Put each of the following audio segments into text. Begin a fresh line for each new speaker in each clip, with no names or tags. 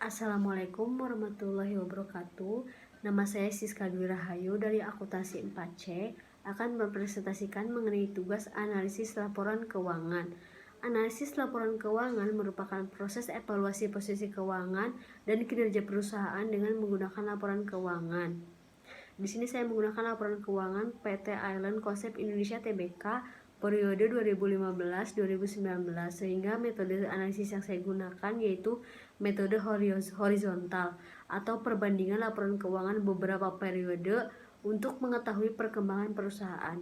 Assalamualaikum warahmatullahi wabarakatuh. Nama saya Siska Dwi Rahayu dari Akuntansi 4C akan mempresentasikan mengenai tugas analisis laporan keuangan. Analisis laporan keuangan merupakan proses evaluasi posisi keuangan dan kinerja perusahaan dengan menggunakan laporan keuangan. Di sini saya menggunakan laporan keuangan PT Island Concept Indonesia Tbk periode 2015-2019, sehingga metode analisis yang saya gunakan yaitu metode horizontal atau perbandingan laporan keuangan beberapa periode untuk mengetahui perkembangan perusahaan.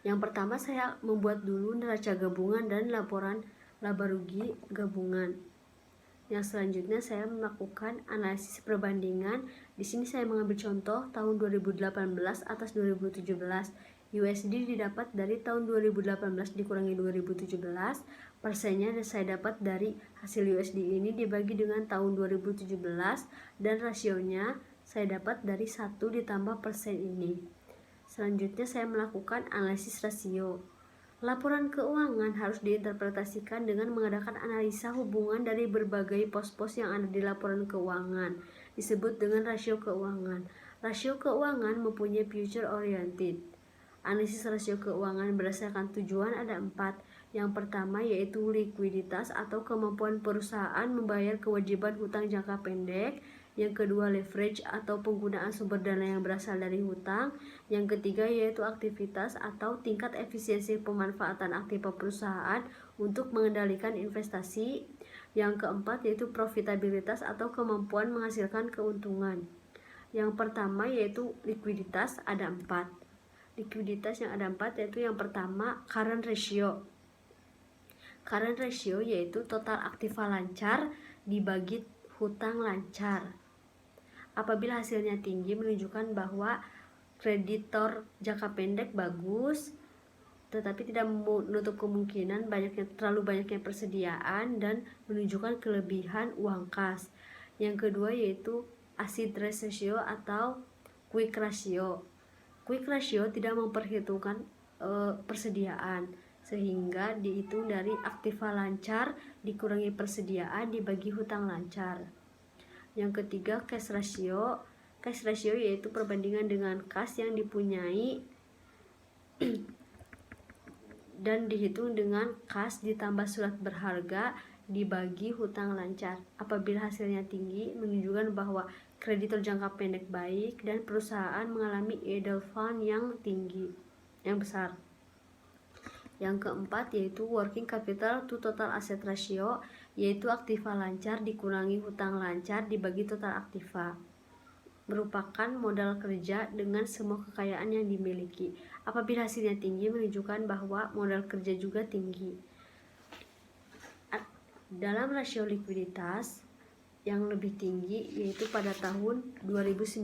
Yang pertama, saya membuat dulu neraca gabungan dan laporan laba rugi gabungan. Yang selanjutnya saya melakukan analisis perbandingan. Di sini saya mengambil contoh tahun 2018 atas 2017. USD didapat dari tahun 2018 dikurangi 2017, persennya saya dapat dari hasil USD ini dibagi dengan tahun 2017, dan rasionya saya dapat dari 1 ditambah persen ini. Selanjutnya saya melakukan analisis rasio. Laporan keuangan harus diinterpretasikan dengan mengadakan analisa hubungan dari berbagai pos-pos yang ada di laporan keuangan, disebut dengan rasio keuangan. Rasio keuangan mempunyai future oriented. Analisis rasio keuangan berdasarkan tujuan ada 4. Yang pertama yaitu likuiditas atau kemampuan perusahaan membayar kewajiban hutang jangka pendek. Yang kedua leverage atau penggunaan sumber dana yang berasal dari hutang. Yang ketiga yaitu aktivitas atau tingkat efisiensi pemanfaatan aktiva perusahaan untuk mengendalikan investasi. Yang keempat yaitu profitabilitas atau kemampuan menghasilkan keuntungan. Yang pertama yaitu likuiditas ada 4. Likuiditas yang ada 4 yaitu yang pertama current ratio. Current ratio yaitu total aktiva lancar dibagi hutang lancar. Apabila hasilnya tinggi menunjukkan bahwa kreditor jangka pendek bagus, tetapi tidak menutup kemungkinan terlalu banyaknya persediaan dan menunjukkan kelebihan uang kas. Yang kedua yaitu acid ratio atau quick ratio. Quick ratio tidak memperhitungkan persediaan, sehingga dihitung dari aktiva lancar dikurangi persediaan dibagi hutang lancar. Yang ketiga cash ratio. Cash ratio yaitu perbandingan dengan kas yang dipunyai dan dihitung dengan kas ditambah surat berharga dibagi hutang lancar. Apabila hasilnya tinggi menunjukkan bahwa kreditor jangka pendek baik dan perusahaan mengalami idle fund yang tinggi, yang besar. Yang keempat yaitu working capital to total asset ratio, yaitu aktiva lancar dikurangi hutang lancar dibagi total aktiva. Merupakan modal kerja dengan semua kekayaan yang dimiliki. Apabila hasilnya tinggi menunjukkan bahwa modal kerja juga tinggi. Dalam rasio likuiditas yang lebih tinggi yaitu pada tahun 2019.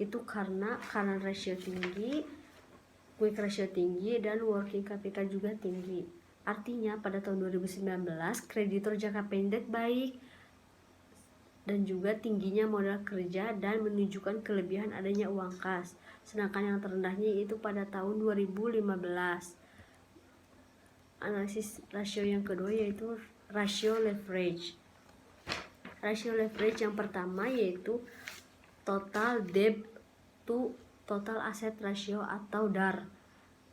Itu karena current ratio tinggi, quick ratio tinggi, dan working capital juga tinggi. Artinya pada tahun 2019 kreditor jangka pendek baik dan juga tingginya modal kerja dan menunjukkan kelebihan adanya uang kas. Sedangkan yang terendahnya itu pada tahun 2015. Analisis rasio yang kedua yaitu rasio leverage. Rasio leverage yang pertama yaitu total debt to total asset ratio atau DAR,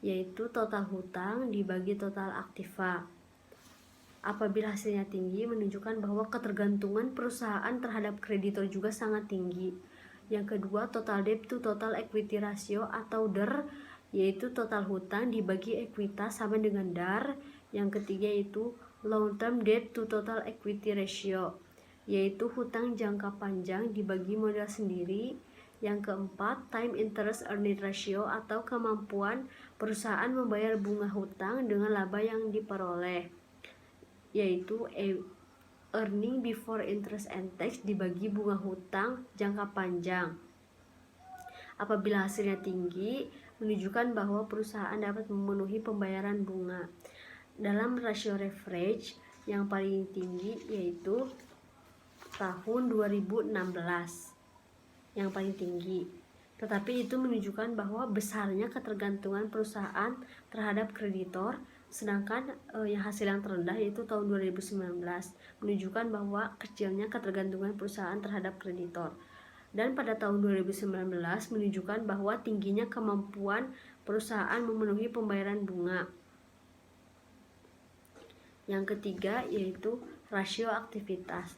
yaitu total hutang dibagi total aktiva. Apabila hasilnya tinggi menunjukkan bahwa ketergantungan perusahaan terhadap kreditor juga sangat tinggi. Yang kedua total debt to total equity ratio atau DER, yaitu total hutang dibagi ekuitas sama dengan DAR. Yang ketiga yaitu long term debt to total equity ratio, yaitu hutang jangka panjang dibagi modal sendiri. Yang keempat time interest earning ratio atau kemampuan perusahaan membayar bunga hutang dengan laba yang diperoleh, yaitu earning before interest and tax dibagi bunga hutang jangka panjang. Apabila hasilnya tinggi menunjukkan bahwa perusahaan dapat memenuhi pembayaran bunga. Dalam rasio leverage yang paling tinggi yaitu tahun 2016 yang paling tinggi, tetapi itu menunjukkan bahwa besarnya ketergantungan perusahaan terhadap kreditor Sedangkan yang hasil yang terendah yaitu tahun 2019 menunjukkan bahwa kecilnya ketergantungan perusahaan terhadap kreditor. Dan pada tahun 2019 menunjukkan bahwa tingginya kemampuan perusahaan memenuhi pembayaran bunga. Yang ketiga yaitu rasio aktivitas.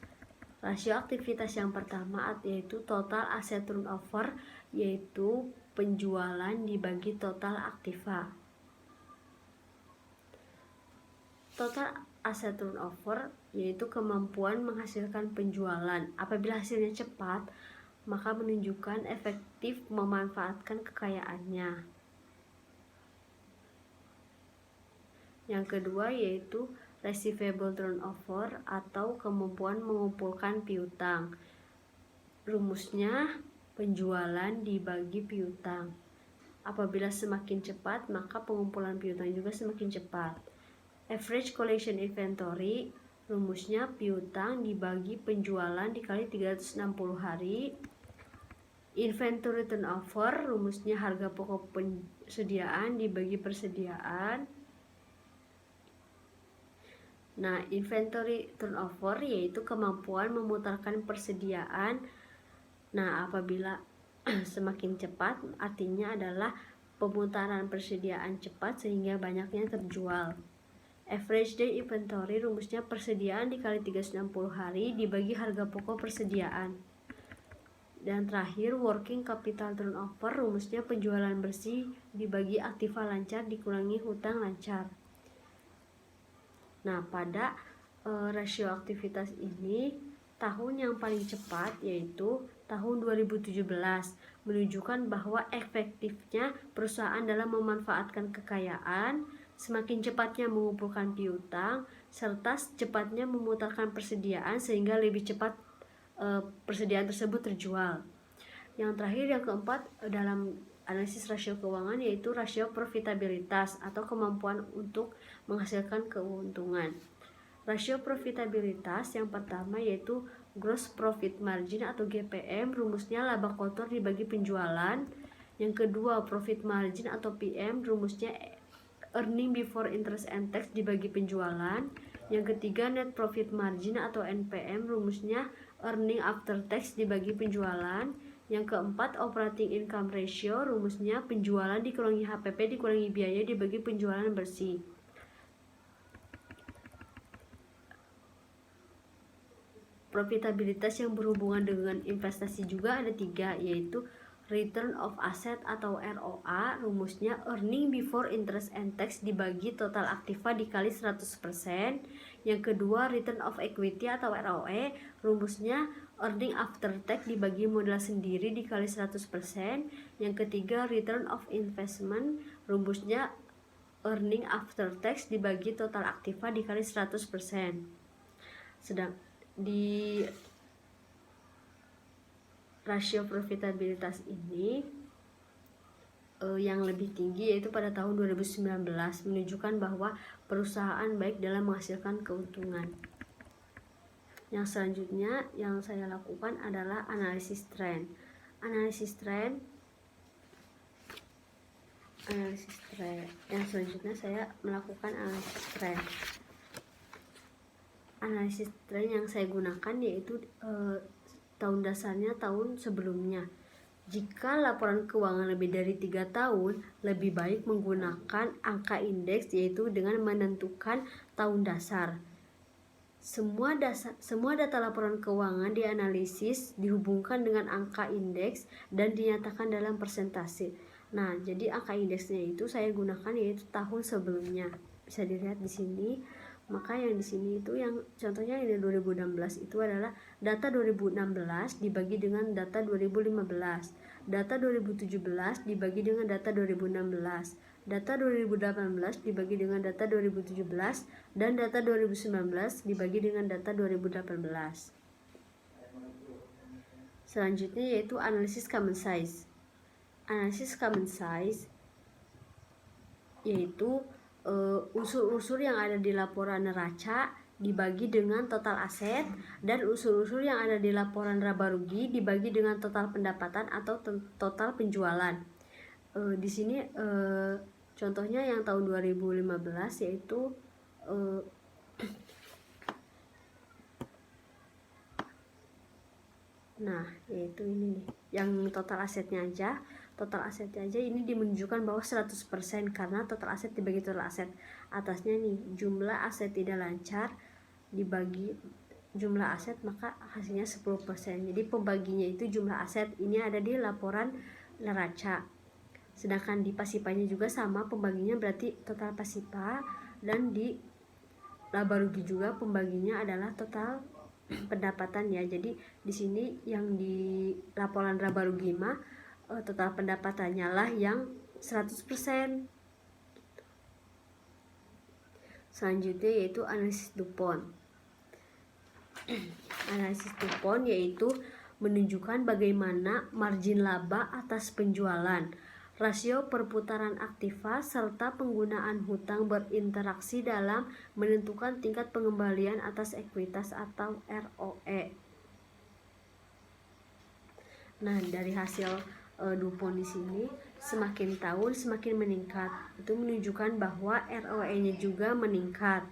Rasio aktivitas yang pertama yaitu total asset turnover, yaitu penjualan dibagi total aktiva. Total asset turnover yaitu kemampuan menghasilkan penjualan. Apabila hasilnya cepat, maka menunjukkan efektif memanfaatkan kekayaannya. Yang kedua yaitu receivable turnover atau kemampuan mengumpulkan piutang. Rumusnya penjualan dibagi piutang. Apabila semakin cepat, maka pengumpulan piutang juga semakin cepat. Average collection inventory, rumusnya piutang dibagi penjualan dikali 360 hari. Inventory turnover, rumusnya harga pokok persediaan dibagi persediaan. Nah, inventory turnover yaitu kemampuan memutarkan persediaan. Nah, apabila semakin cepat, artinya adalah pemutaran persediaan cepat sehingga banyaknya terjual. Average day inventory, rumusnya persediaan dikali 360 hari dibagi harga pokok persediaan. Dan terakhir working capital turnover, rumusnya penjualan bersih dibagi aktiva lancar dikurangi hutang lancar. Nah, pada rasio aktivitas ini tahun yang paling cepat yaitu tahun 2017 menunjukkan bahwa efektifnya perusahaan dalam memanfaatkan kekayaan, semakin cepatnya mengumpulkan piutang, serta cepatnya memutarkan persediaan sehingga lebih cepat persediaan tersebut terjual. Yang terakhir, yang keempat dalam analisis rasio keuangan yaitu rasio profitabilitas atau kemampuan untuk menghasilkan keuntungan. Rasio profitabilitas yang pertama yaitu gross profit margin atau GPM, rumusnya laba kotor dibagi penjualan. Yang kedua profit margin atau PM, rumusnya earning before interest and tax dibagi penjualan. Yang ketiga net profit margin atau NPM, rumusnya earning after tax dibagi penjualan. Yang keempat operating income ratio, rumusnya penjualan dikurangi HPP dikurangi biaya dibagi penjualan bersih. Profitabilitas yang berhubungan dengan investasi juga ada 3, yaitu return of asset atau ROA, rumusnya earning before interest and tax dibagi total aktiva dikali 100%. Yang kedua return of equity atau ROE, rumusnya earning after tax dibagi modal sendiri dikali 100%. Yang ketiga return of investment, rumusnya earning after tax dibagi total aktiva dikali 100%. Sedang di rasio profitabilitas ini yang lebih tinggi yaitu pada tahun 2019 menunjukkan bahwa perusahaan baik dalam menghasilkan keuntungan. Yang selanjutnya yang saya lakukan adalah analisis tren. Yang selanjutnya saya melakukan analisis tren. Analisis tren yang saya gunakan yaitu tahun dasarnya tahun sebelumnya. Jika laporan keuangan lebih dari 3 tahun, lebih baik menggunakan angka indeks yaitu dengan menentukan tahun dasar. Semua data laporan keuangan dianalisis, dihubungkan dengan angka indeks dan dinyatakan dalam persentase. Nah, jadi angka indeksnya itu saya gunakan yaitu tahun sebelumnya. Bisa dilihat di sini. Maka yang di sini itu yang contohnya ini 2016 itu adalah data 2016 dibagi dengan data 2015, data 2017 dibagi dengan data 2016, data 2018 dibagi dengan data 2017, dan data 2019 dibagi dengan data 2018. Selanjutnya yaitu analisis common size. Analisis common size yaitu unsur-unsur yang ada di laporan neraca dibagi dengan total aset, dan unsur-unsur yang ada di laporan laba rugi dibagi dengan total pendapatan atau total penjualan. Di sini Contohnya yang tahun 2015 yaitu nah yaitu ini nih, yang total asetnya aja ini menunjukkan bahwa 100% karena total aset dibagi total aset. Atasnya nih, jumlah aset tidak lancar dibagi jumlah aset maka hasilnya 10%. Jadi pembaginya itu jumlah aset, ini ada di laporan neraca. Sedangkan di pasipanya juga sama pembaginya, berarti total pasipa, dan di laba rugi juga pembaginya adalah total pendapatan ya. Jadi di sini yang di laporan laba rugi mah total pendapatannya lah yang 100%. Selanjutnya yaitu analisis DuPont. Analisis DuPont yaitu menunjukkan bagaimana margin laba atas penjualan, rasio perputaran aktiva, serta penggunaan hutang berinteraksi dalam menentukan tingkat pengembalian atas ekuitas atau ROE. Nah, dari hasil DuPont di sini semakin tahun semakin meningkat. Itu menunjukkan bahwa ROE-nya juga meningkat.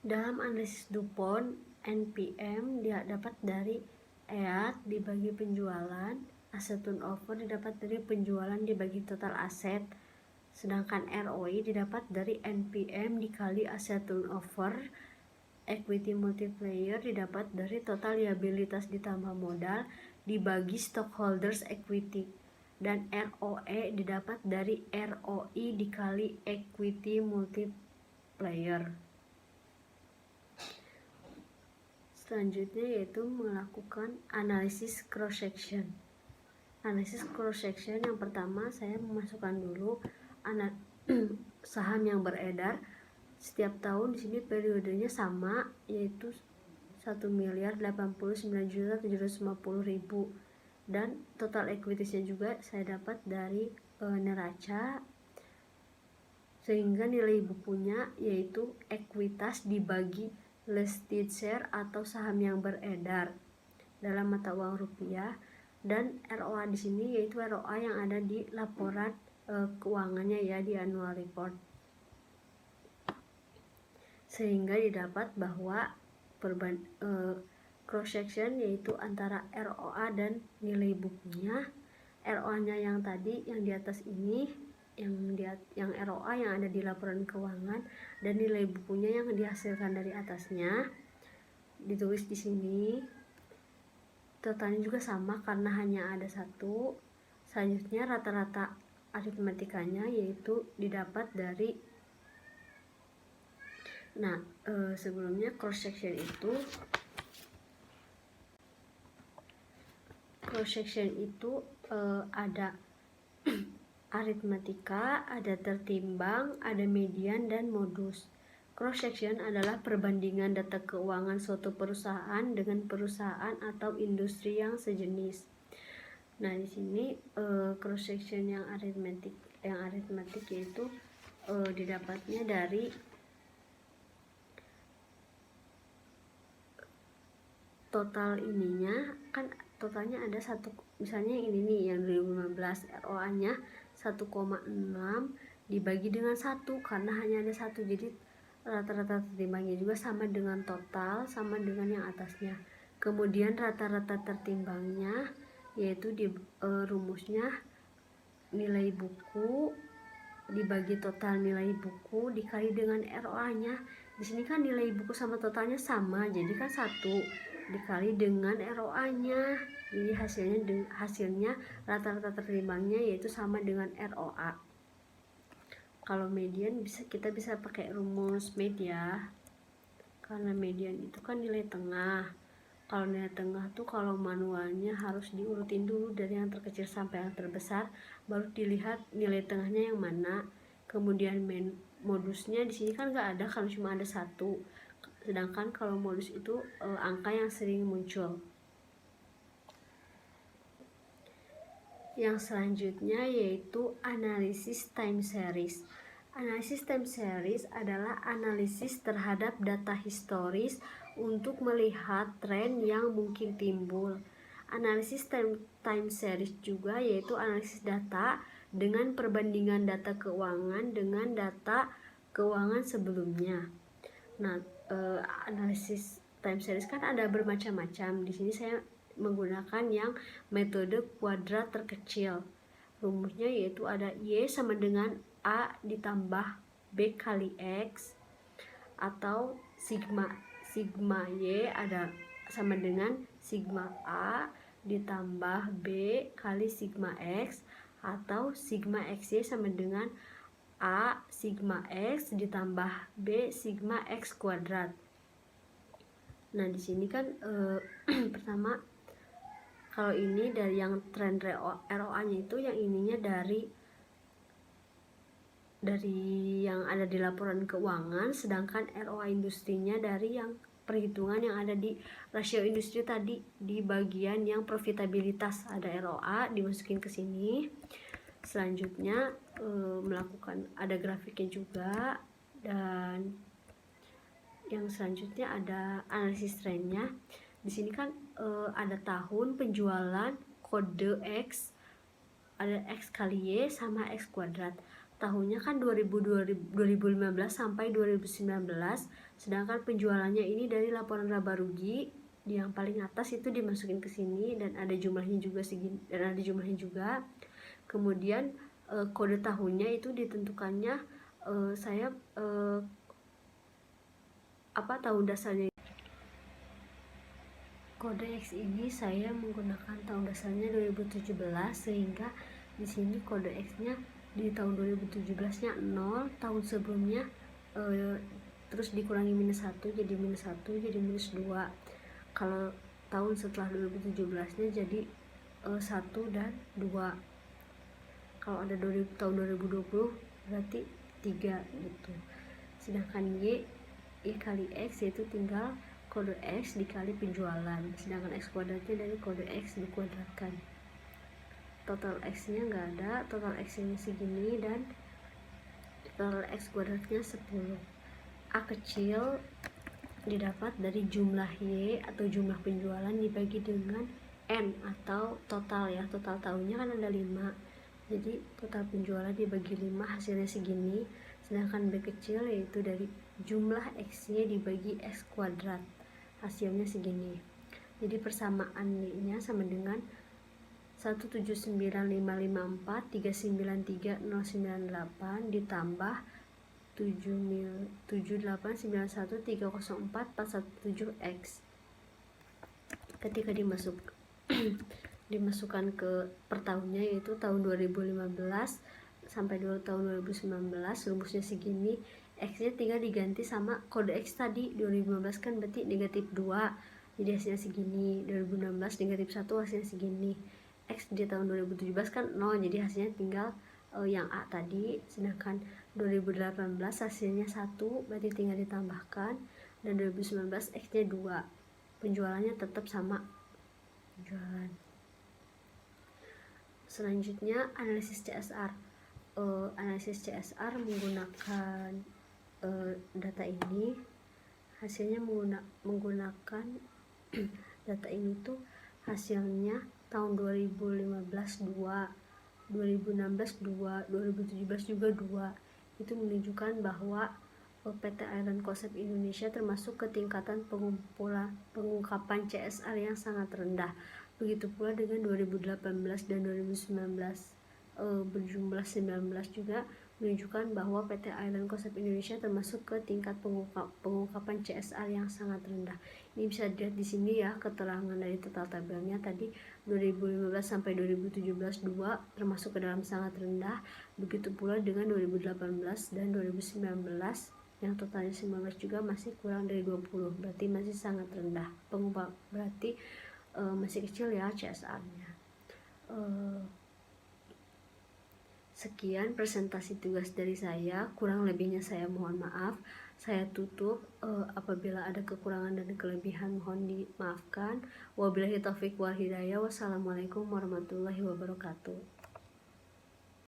Dalam analisis DuPont, NPM dia dapat dari EAT dibagi penjualan, asset turnover didapat dari penjualan dibagi total aset, sedangkan ROE didapat dari NPM dikali asset turnover, equity multiplier didapat dari total liabilitas ditambah modal dibagi stockholders equity, dan ROE didapat dari ROI dikali equity multiplier. Selanjutnya yaitu melakukan analisis cross section. Analisis cross section yang pertama saya memasukkan dulu saham yang beredar setiap tahun. Di sini periodenya sama, yaitu 1.089.750.000, dan total equitiesnya juga saya dapat dari neraca, sehingga nilai bukunya yaitu ekuitas dibagi listed share atau saham yang beredar dalam mata uang rupiah, dan ROA di sini yaitu ROA yang ada di laporan keuangannya ya, di annual report, sehingga didapat bahwa cross section yaitu antara ROA dan nilai bukunya. ROA-nya yang tadi yang di atas ini, yang ROA yang ada di laporan keuangan, dan nilai bukunya yang dihasilkan dari atasnya ditulis di sini. Totalnya juga sama karena hanya ada satu. Selanjutnya rata-rata aritmetikanya yaitu didapat dari sebelumnya cross section itu ada aritmetika, ada tertimbang, ada median, dan modus. Cross section adalah perbandingan data keuangan suatu perusahaan dengan perusahaan atau industri yang sejenis. Nah, di sini cross section yang aritmetik yaitu didapatnya dari total ininya, kan totalnya ada satu, misalnya ini nih yang 2015 ROA-nya 1,6 dibagi dengan 1 karena hanya ada satu, jadi rata-rata tertimbangnya juga sama dengan total, sama dengan yang atasnya. Kemudian rata-rata tertimbangnya yaitu di rumusnya nilai buku dibagi total nilai buku dikali dengan ROA-nya. Di sini kan nilai buku sama totalnya sama, jadi kan 1 dikali dengan ROA-nya. Jadi hasilnya rata-rata tertimbangnya yaitu sama dengan ROA. Kalau median kita bisa pakai rumus media, karena median itu kan nilai tengah. Kalau nilai tengah tuh kalau manualnya harus diurutin dulu dari yang terkecil sampai yang terbesar, baru dilihat nilai tengahnya yang mana. Kemudian modusnya di sini kan nggak ada, kalau cuma ada satu. Sedangkan kalau modus itu angka yang sering muncul. Yang selanjutnya yaitu analisis time series. Analisis time series adalah analisis terhadap data historis untuk melihat tren yang mungkin timbul. analisis time series juga, yaitu analisis data dengan perbandingan data keuangan dengan data keuangan sebelumnya. Nah, analisis time series kan ada bermacam-macam. Di sini saya menggunakan yang metode kuadrat terkecil. Rumusnya yaitu ada Y sama dengan A ditambah B kali X, atau sigma Y ada sama dengan sigma A ditambah B kali sigma X, atau sigma XY sama dengan A sigma X ditambah B sigma X kuadrat. Nah, di sini kan pertama, kalau ini dari yang tren ROA-nya itu, yang ininya dari yang ada di laporan keuangan, sedangkan ROA industrinya dari yang perhitungan yang ada di rasio industri tadi di bagian yang profitabilitas. Ada ROA dimasukin ke sini. Selanjutnya melakukan, ada grafiknya juga, dan yang selanjutnya ada analisis trennya. Di sini kan ada tahun penjualan kode X, ada X kali Y sama X kuadrat. Tahunnya kan 2015 sampai 2019, sedangkan penjualannya ini dari laporan laba rugi di yang paling atas itu dimasukin ke sini, dan ada jumlahnya juga segini, dan ada jumlahnya juga. Kemudian kode tahunnya itu ditentukannya saya tahun dasarnya. Kode X ini saya menggunakan tahun dasarnya 2017, sehingga di sini kode X-nya di tahun 2017-nya 0, tahun sebelumnya terus dikurangi -1 jadi -1 jadi -2. Kalau tahun setelah 2017-nya jadi 1 dan 2. Kalau ada tahun 2020 berarti 3 gitu. Sedangkan Y kali X yaitu tinggal kode X dikali penjualan, sedangkan X kuadratnya dari kode X dikuadratkan. Total X nya nggak ada, total X nya segini, dan total X kuadratnya 10. A kecil didapat dari jumlah Y atau jumlah penjualan dibagi dengan N atau total ya, total tahunnya kan ada 5, jadi total penjualan dibagi 5 hasilnya segini. Sedangkan B kecil yaitu dari jumlah X-Y dibagi X kuadrat, hasilnya segini. Jadi persamaan Y-nya sama dengan 179554393 098 ditambah 7891304 ketika dimasukkan ke per tahunnya, yaitu tahun 2015 sampai tahun 2019, rumusnya segini. X nya tinggal diganti sama kode X tadi, 2015 kan berarti negatif 2, jadi hasilnya segini. 2016 negatif 1, hasilnya segini. X di tahun 2017 kan 0, jadi hasilnya tinggal yang A tadi. Sedangkan 2018 hasilnya 1, berarti tinggal ditambahkan, dan 2019 X nya 2, penjualannya tetap sama penjualan. Selanjutnya analisis CSR. Analisis CSR menggunakan data ini, hasilnya menggunakan data ini tuh hasilnya tahun 2015 2, 2016 2, 2017 juga 2. Itu menunjukkan bahwa PT Island Concept Indonesia termasuk ke tingkatan pengungkapan CSR yang sangat rendah. Begitu pula dengan 2018 dan 2019 berjumlah 19 juga menunjukkan bahwa PT Island Concept Indonesia termasuk ke tingkat pengungkapan CSR yang sangat rendah. Ini bisa dilihat di sini ya, keterangan dari total tabelnya tadi 2015 sampai 2017 2 termasuk ke dalam sangat rendah. Begitu pula dengan 2018 dan 2019 yang totalnya 19 juga masih kurang dari 20, berarti masih sangat rendah. Berarti masih kecil ya CSR-nya. Sekian presentasi tugas dari saya, kurang lebihnya saya mohon maaf. Saya tutup, apabila ada kekurangan dan kelebihan mohon dimaafkan. Wabillahi taufiq wal hidayah. Wassalamualaikum warahmatullahi wabarakatuh.